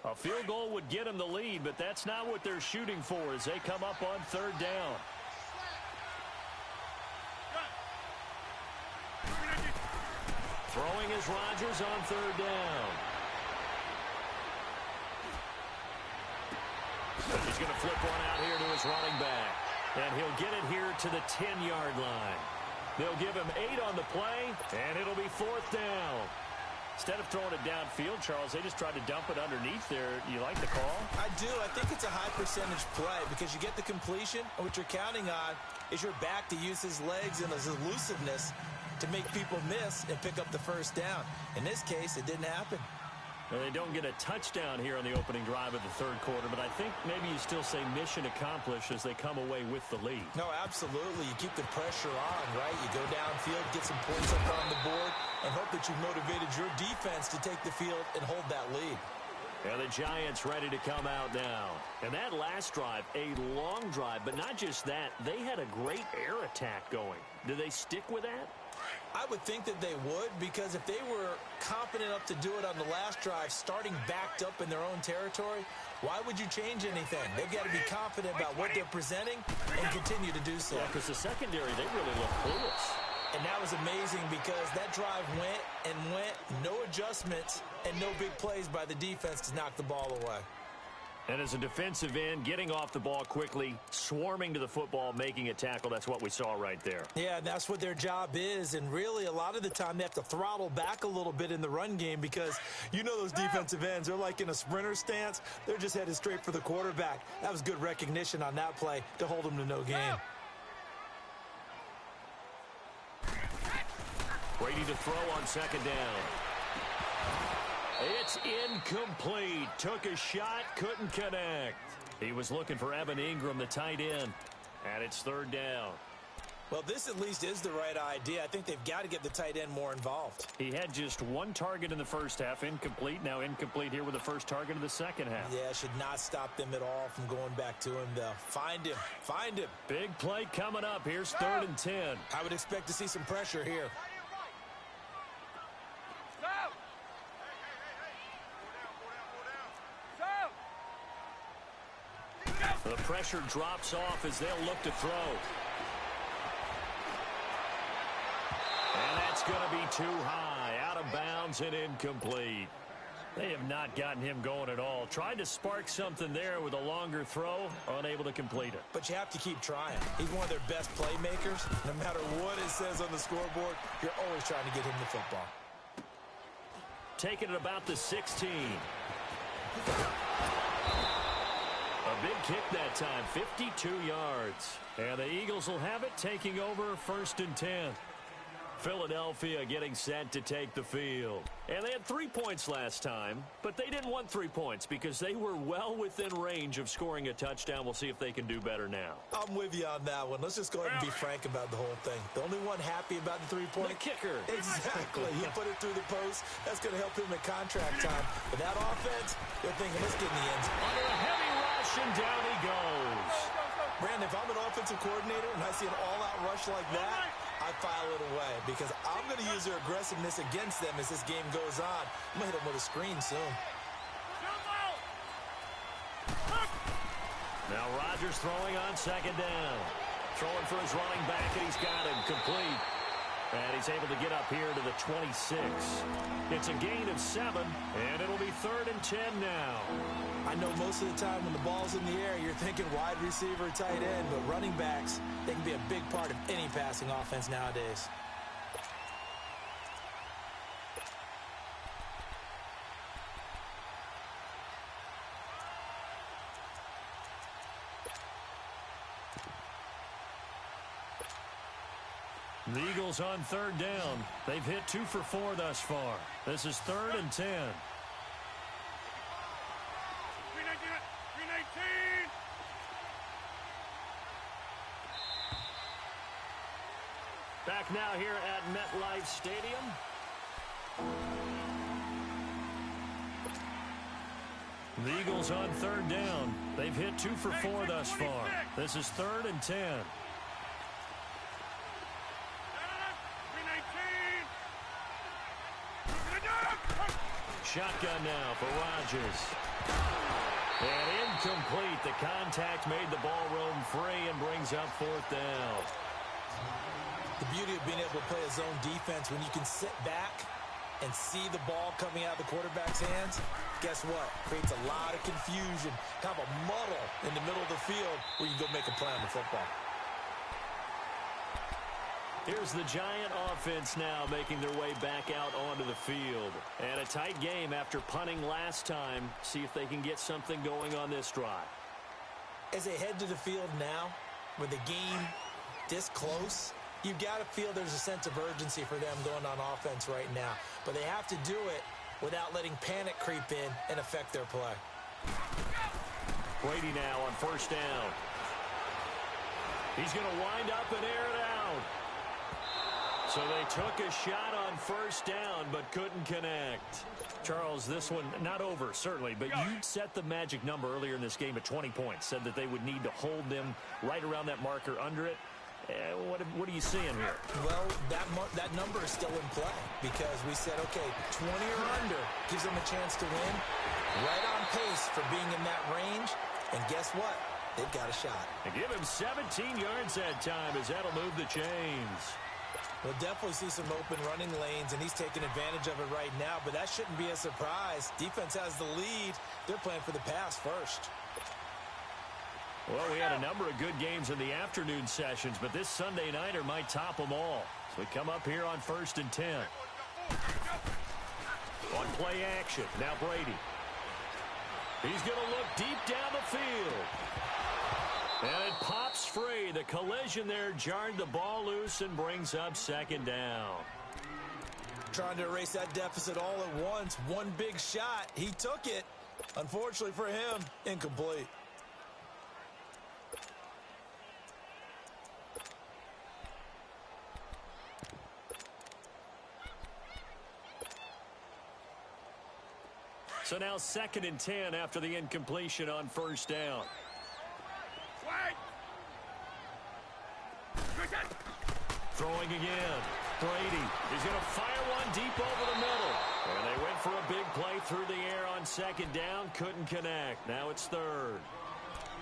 A field goal would get them the lead, but that's not what they're shooting for as they come up on 3rd down. Throwing is Rodgers on 3rd down. He's going to flip one out here to his running back. And he'll get it here to the 10-yard line. They'll give him 8 on the play, and it'll be 4th down. Instead of throwing it downfield, Charles, they just tried to dump it underneath there. You like the call? I do. I think it's a high-percentage play because you get the completion, and what you're counting on is your back to use his legs and his elusiveness to make people miss and pick up the 1st down. In this case, it didn't happen. Well, they don't get a touchdown here on the opening drive of the 3rd quarter, but I think maybe you still say mission accomplished as they come away with the lead. No, absolutely. You keep the pressure on, right? You go downfield, get some points up on the board, and hope that you motivated your defense to take the field and hold that lead. And the Giants ready to come out now. And that last drive, a long drive, but not just that. They had a great air attack going. Do they stick with that? I would think that they would, because if they were confident enough to do it on the last drive, starting backed up in their own territory, why would you change anything? They've got to be confident about what they're presenting and continue to do so. Yeah, because the secondary, they really look clueless. And that was amazing because that drive went and went, no adjustments and no big plays by the defense to knock the ball away. And as a defensive end, getting off the ball quickly, swarming to the football, making a tackle, that's what we saw right there. Yeah, that's what their job is. And really, a lot of the time, they have to throttle back a little bit in the run game because you know those defensive ends, they're like in a sprinter stance. They're just headed straight for the quarterback. That was good recognition on that play to hold them to no gain. Waiting to throw on second down. It's incomplete. Took a shot, couldn't connect. He was looking for Evan Ingram, the tight end. And it's third down. Well, this at least is the right idea. I think they've got to get the tight end more involved. He had just one target in the first half, incomplete. Now incomplete here with the first target of the second half. Yeah, should not stop them at all from going back to him, though. Find him. Find him. Big play coming up. Here's 3rd and 10. I would expect to see some pressure here. The pressure drops off as they'll look to throw. And that's going to be too high. Out of bounds and incomplete. They have not gotten him going at all. Tried to spark something there with a longer throw. Unable to complete it. But you have to keep trying. He's one of their best playmakers. No matter what it says on the scoreboard, you're always trying to get him the football. Taking it about the 16. A big kick that time, 52 yards. And the Eagles will have it, taking over 1st and 10. Philadelphia getting set to take the field. And they had 3 points last time, but they didn't want 3 points because they were well within range of scoring a touchdown. We'll see if they can do better now. I'm with you on that one. Let's just go ahead and be frank about the whole thing. The only one happy about the 3-point? The kicker. Exactly. He put it through the post. That's going to help him at contract time. But that offense, they're thinking, let's get in the end zone. Under a heavy rush, and down he goes. Brandon, if I'm an offensive coordinator and I see an all-out rush like that, I file it away because I'm going to use their aggressiveness against them as this game goes on. I'm going to hit them with a screen soon. Now Rodgers throwing on second down. Throwing for his running back, and he's got him complete. And he's able to get up here to the 26. It's a gain of 7, and it'll be 3rd and 10 now. I know most of the time when the ball's in the air, you're thinking wide receiver, tight end, but running backs, they can be a big part of any passing offense nowadays. The Eagles on 3rd down. They've hit 2 for 4 thus far. This is 3rd and 10. Back now here at MetLife Stadium. The Eagles on 3rd down. They've hit 2 for 4 thus far. This is 3rd and 10. Shotgun now for Rodgers. And incomplete. The contact made the ball roam free and brings up 4th down. The beauty of being able to play a zone defense when you can sit back and see the ball coming out of the quarterback's hands, guess what? Creates a lot of confusion, kind of a muddle in the middle of the field where you can go make a play on the football. Here's the Giant offense now making their way back out onto the field. And a tight game after punting last time. See if they can get something going on this drive. As they head to the field now, with the game this close, you've got to feel there's a sense of urgency for them going on offense right now. But they have to do it without letting panic creep in and affect their play. Brady now on 1st down. He's going to wind up and air it out. So they took a shot on 1st down, but couldn't connect. Charles, this one not over, certainly, but you set the magic number earlier in this game at 20 points. Said that they would need to hold them right around that marker under it. What are you seeing here? Well, that number is still in play because we said, okay, 20 or under gives them a chance to win. Right on pace for being in that range. And guess what? They've got a shot. And give him 17 yards that time as that'll move the chains. We'll definitely see some open running lanes, and he's taking advantage of it right now, but that shouldn't be a surprise. Defense has the lead. They're playing for the pass first. Well, we had a number of good games in the afternoon sessions, but this Sunday nighter might top them all. So we come up here on 1st and 10. On play action, now Brady. He's going to look deep down the field. And it pops free. The collision there jarred the ball loose and brings up 2nd down. Trying to erase that deficit all at once. One big shot. He took it. Unfortunately for him, incomplete. So now 2nd and 10 after the incompletion on 1st down. Throwing again. Brady is going to fire one deep over the middle. And they went for a big play through the air on 2nd down. Couldn't connect. Now it's 3rd.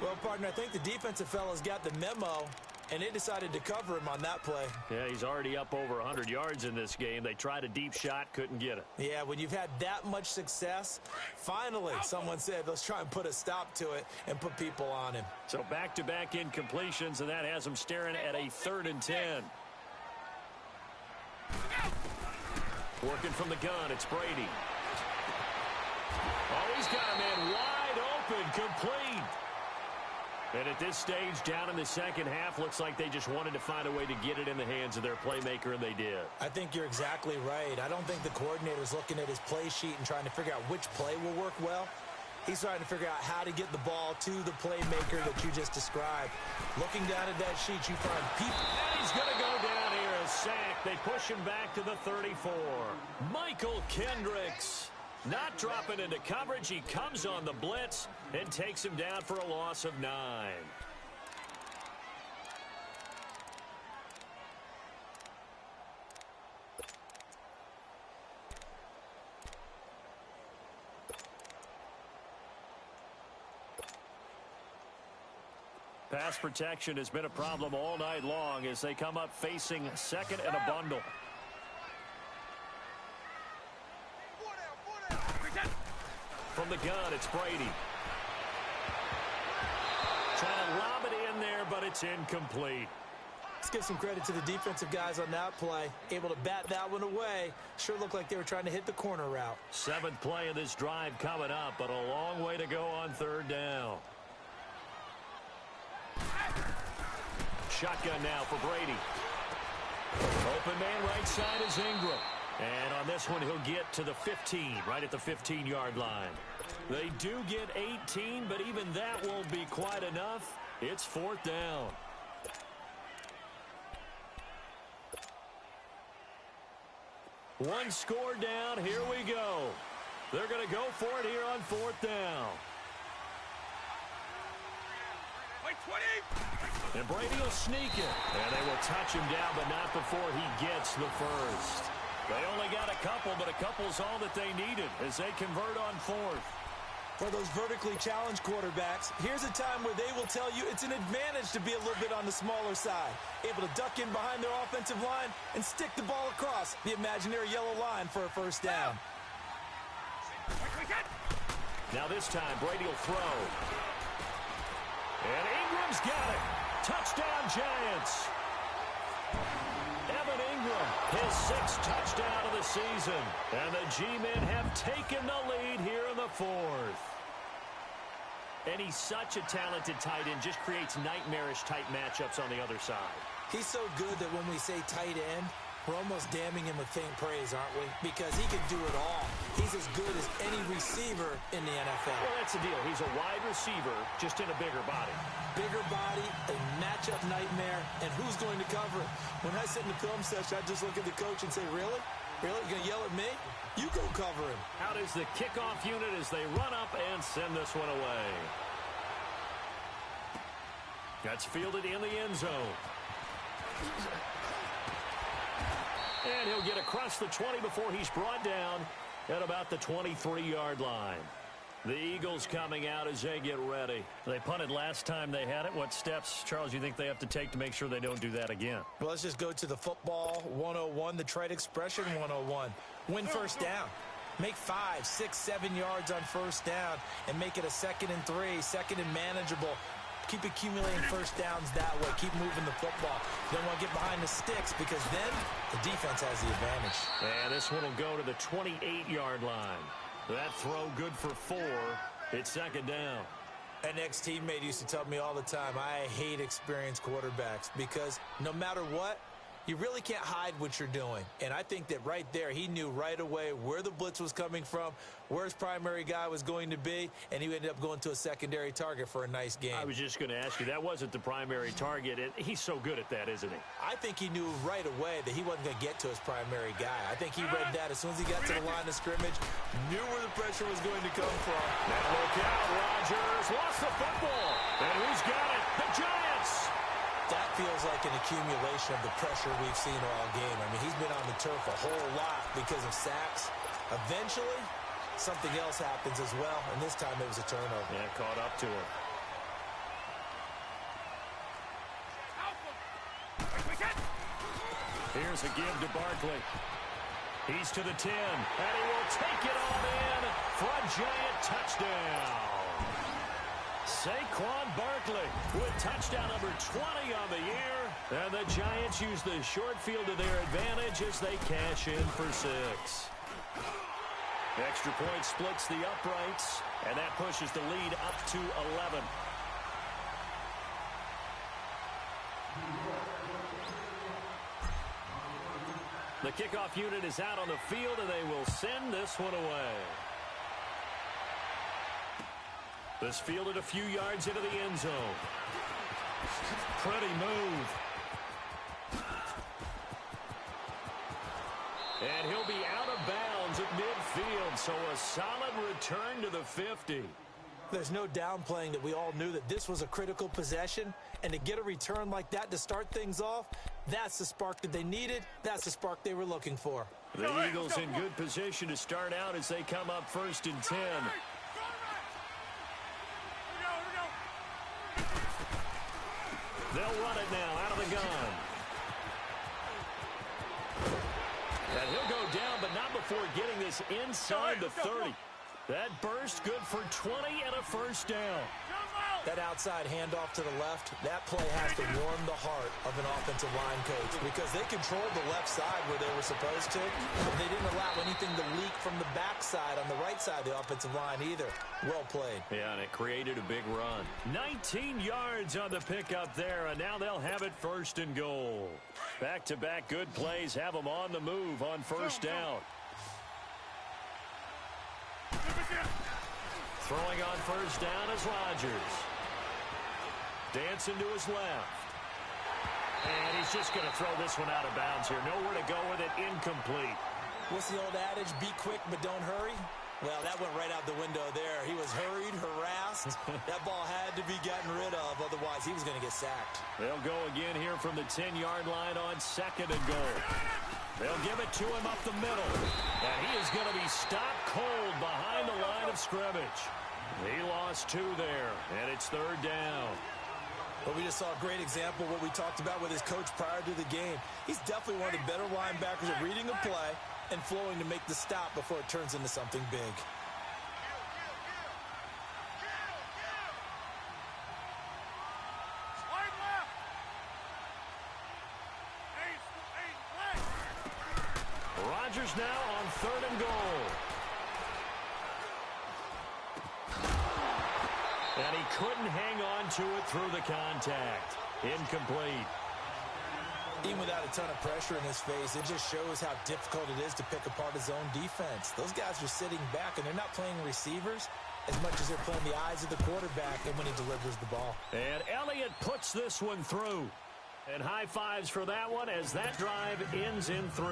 Well, partner, I think the defensive fellas got the memo, and they decided to cover him on that play. Yeah, he's already up over 100 yards in this game. They tried a deep shot, couldn't get it. Yeah, when you've had that much success, finally someone said, let's try and put a stop to it and put people on him. So back-to-back incompletions, and that has them staring at a 3rd and 10. Working from the gun, it's Brady. Oh, he's got a man wide open, complete. And at this stage, down in the 2nd half, looks like they just wanted to find a way to get it in the hands of their playmaker, and they did. I think you're exactly right. I don't think the coordinator's looking at his play sheet and trying to figure out which play will work well. He's trying to figure out how to get the ball to the playmaker that you just described. Looking down at that sheet, you find people. And he's going to go down here, a sack. They push him back to the 34. Michael Kendricks not dropping into coverage. He comes on the blitz and takes him down for a loss of 9. Pass protection has been a problem all night long as they come up facing 2nd and a bundle. From the gun, it's Brady. Trying to lob it in there, but it's incomplete. Let's give some credit to the defensive guys on that play. Able to bat that one away. Sure looked like they were trying to hit the corner route. 7th play of this drive coming up, but a long way to go on 3rd down. Shotgun now for Brady. Open man right side is Ingram. And on this one, he'll get to the 15, right at the 15-yard line. They do get 18, but even that won't be quite enough. It's 4th down. One score down. Here we go. They're going to go for it here on 4th down. And Brady will sneak it. And they will touch him down, but not before he gets the first. They only got a couple, but a couple's all that they needed as they convert on 4th. For those vertically challenged quarterbacks, here's a time where they will tell you it's an advantage to be a little bit on the smaller side. Able to duck in behind their offensive line and stick the ball across the imaginary yellow line for a 1st down. Now this time, Brady will throw. And Ingram's got it. Touchdown, Giants. Evan Ingram, his 6th touchdown of the season. And the G-men have taken the lead here in the 4th. And he's such a talented tight end, just creates nightmarish type matchups on the other side. He's so good that when we say tight end, we're almost damning him with faint praise, aren't we? Because he can do it all. He's as good as any receiver in the NFL. Well, that's the deal. He's a wide receiver, just in a bigger body. Bigger body, a matchup nightmare, and who's going to cover it? When I sit in the film session, I just look at the coach and say, really? Really? You're going to yell at me? You go cover him. Out is the kickoff unit as they run up and send this one away. That's fielded in the end zone. And he'll get across the 20 before he's brought down at about the 23-yard line. The Eagles coming out as they get ready. They punted last time they had it. What steps, Charles, you think they have to take to make sure they don't do that again? Well, let's just go to the football 101, the trade expression 101. Win first down. Make 5, 6, 7 yards on first down and make it a 2nd and 3, 2nd and manageable. Keep accumulating first downs that way. Keep moving the football. You don't want to get behind the sticks because then the defense has the advantage. And this one will go to the 28-yard line. That throw good for 4. It's 2nd down. An ex-teammate used to tell me all the time, I hate experienced quarterbacks because no matter what, you really can't hide what you're doing. And I think that right there, he knew right away where the blitz was coming from, where his primary guy was going to be, and he ended up going to a secondary target for a nice game. I was just going to ask you, that wasn't the primary target. He's so good at that, isn't he? I think he knew right away that he wasn't going to get to his primary guy. I think he read that as soon as he got to the line of scrimmage, knew where the pressure was going to come from. And look out, Rodgers lost the football. And who's got it? The Giants! That feels like an accumulation of the pressure we've seen all game. I mean, he's been on the turf a whole lot because of sacks. Eventually, something else happens as well, and this time it was a turnover. Yeah, caught up to him. Here's a give to Barkley. He's to the 10, and he will take it on in for a Giant touchdown. Saquon Barkley with touchdown number 20 on the year. And the Giants use the short field to their advantage as they cash in for 6. Extra point splits the uprights, and that pushes the lead up to 11. The kickoff unit is out on the field, and they will send this one away. This fielded a few yards into the end zone. Pretty move. And he'll be out of bounds at midfield, so a solid return to the 50. There's no downplaying that we all knew that this was a critical possession, and to get a return like that to start things off, that's the spark that they needed. That's the spark they were looking for. The Eagles in good position to start out as they come up 1st and 10. They'll run it now out of the gun. And he'll go down, but not before getting this inside the 30. That burst good for 20 and a first down. That outside handoff to the left, that play has to warm the heart of an offensive line coach because they controlled the left side where they were supposed to, but they didn't allow anything to leak from the backside on the right side of the offensive line either. Well played. Yeah, and it created a big run. 19 yards on the pickup there, and now they'll have it 1st and goal. Back-to-back good plays have them on the move on first down. Throwing on first down is Rodgers. Dancing to his left. And he's just going to throw this one out of bounds here. Nowhere to go with it. Incomplete. What's the old adage? Be quick, but don't hurry. Well, that went right out the window there. He was hurried, harassed. That ball had to be gotten rid of. Otherwise, he was going to get sacked. They'll go again here from the 10-yard line on 2nd and goal. They'll give it to him up the middle. And he is going to be stopped cold behind the line of scrimmage. He lost 2 there, and it's 3rd down. But we just saw a great example of what we talked about with his coach prior to the game. He's definitely one of the better linebackers at reading a play and flowing to make the stop before it turns into something big. Rodgers now on 3rd and goal. And he couldn't hang on to it through the contact. Incomplete. Even without a ton of pressure in his face, it just shows how difficult it is to pick apart his own defense. Those guys are sitting back, and they're not playing receivers as much as they're playing the eyes of the quarterback and when he delivers the ball. And Elliott puts this one through. And high fives for that one as that drive ends in 3.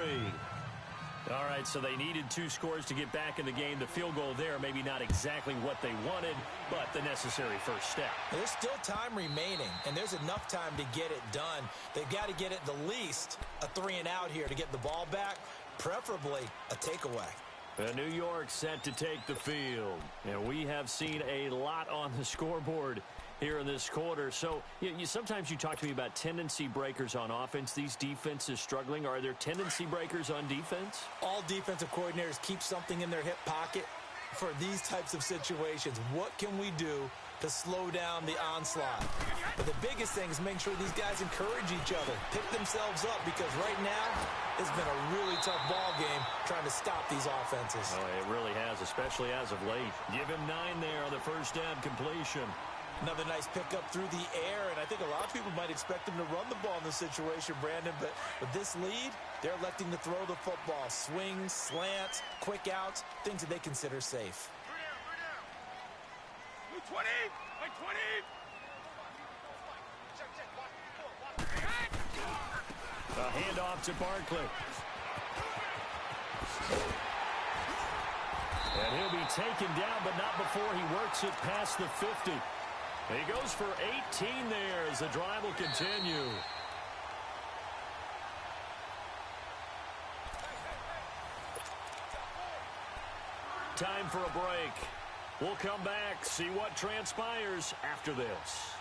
All right, so they needed 2 scores to get back in the game. The field goal there, maybe not exactly what they wanted, but the necessary first step. There's still time remaining, and there's enough time to get it done. They've got to get it the least a 3 and out here to get the ball back, preferably a takeaway. New York set to take the field. And we have seen a lot on the scoreboard here in this quarter. So sometimes you talk to me about tendency breakers on offense. These defenses struggling. Are there tendency breakers on defense? All defensive coordinators keep something in their hip pocket for these types of situations. What can we do to slow down the onslaught? But the biggest thing is make sure these guys encourage each other, pick themselves up, because right now it's been a really tough ball game trying to stop these offenses. Oh, it really has, especially as of late. Give him 9 there on the first down completion. Another nice pickup through the air, and I think a lot of people might expect him to run the ball in this situation, Brandon, but with this lead, they're electing to throw the football. Swings, slants, quick outs, things that they consider safe. 20! 20! A handoff to Barkley. And he'll be taken down, but not before he works it past the 50. He goes for 18 there as the drive will continue. Time for a break. We'll come back, see what transpires after this.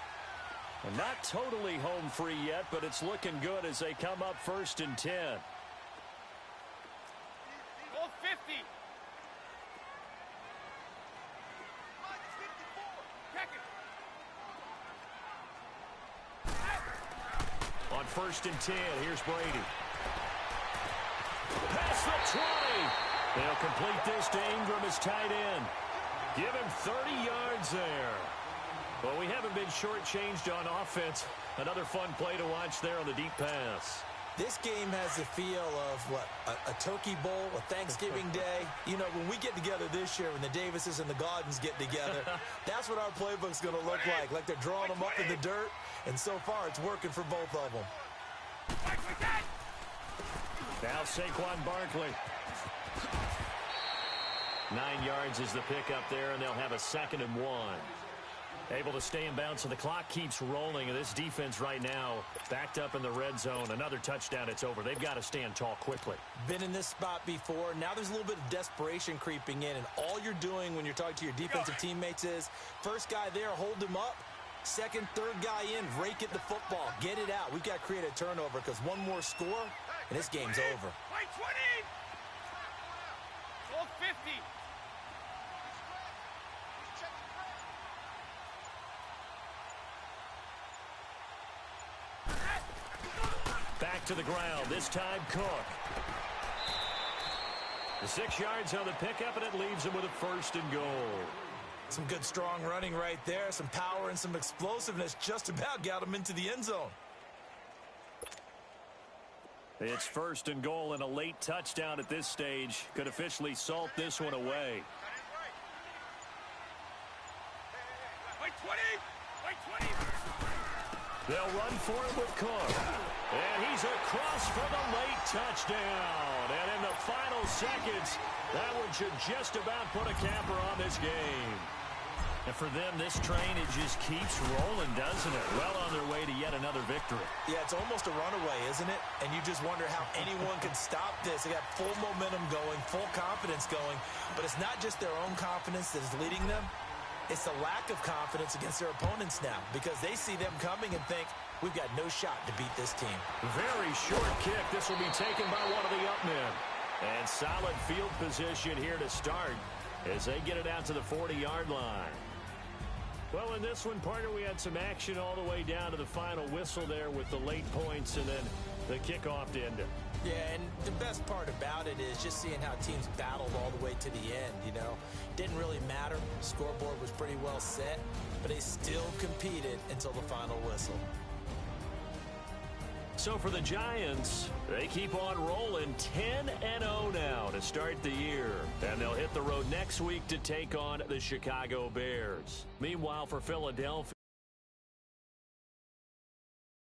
And not totally home free yet, but it's looking good as they come up 1st and 10. Goal 50! On 1st and 10, here's Brady. Past the 20. They'll complete this to Ingram as tight end. Give him 30 yards there. Well, we haven't been shortchanged on offense. Another fun play to watch there on the deep pass. This game has the feel of, what, a turkey bowl, a Thanksgiving day. You know, when we get together this year, when the Davises and the Gardens get together, that's what our playbook's going to look like they're drawing them up in the dirt, and so far it's working for both of them. Now Saquon Barkley. 9 yards is the pickup there, and they'll have a 2nd and 1. Able to stay in bounds, so the clock keeps rolling, and this defense right now backed up in the red zone. Another touchdown, it's over. They've got to stand tall quickly. Been in this spot before. Now there's a little bit of desperation creeping in, and all you're doing when you're talking to your defensive teammates is, first guy there, hold him up. Second, third guy in, rake at the football. Get it out. We've got to create a turnover because one more score, and this game's over. 20! Goal 50! Back to the ground, this time Cook. The 6 yards on the pickup, and it leaves him with a 1st and goal. Some good, strong running right there. Some power and some explosiveness. Just about got him into the end zone. It's 1st and goal, and a late touchdown at this stage could officially salt this one away. 20! They'll run for it with Cook. And he's across for the late touchdown. And in the final seconds, that one should just about put a capper on this game. And for them, this train, it just keeps rolling, doesn't it? Well on their way to yet another victory. Yeah, it's almost a runaway, isn't it? And you just wonder how anyone can stop this. They got full momentum going, full confidence going. But it's not just their own confidence that is leading them. It's the lack of confidence against their opponents now because they see them coming and think, we've got no shot to beat this team. Very short kick. This will be taken by one of the up men. And solid field position here to start as they get it out to the 40-yard line. Well, in this one, partner, we had some action all the way down to the final whistle there with the late points and then the kickoff to end it. Yeah, and the best part about it is just seeing how teams battled all the way to the end, you know. Didn't really matter. Scoreboard was pretty well set, but they still competed until the final whistle. So for the Giants, they keep on rolling 10-0 now to start the year. And they'll hit the road next week to take on the Chicago Bears. Meanwhile, for Philadelphia,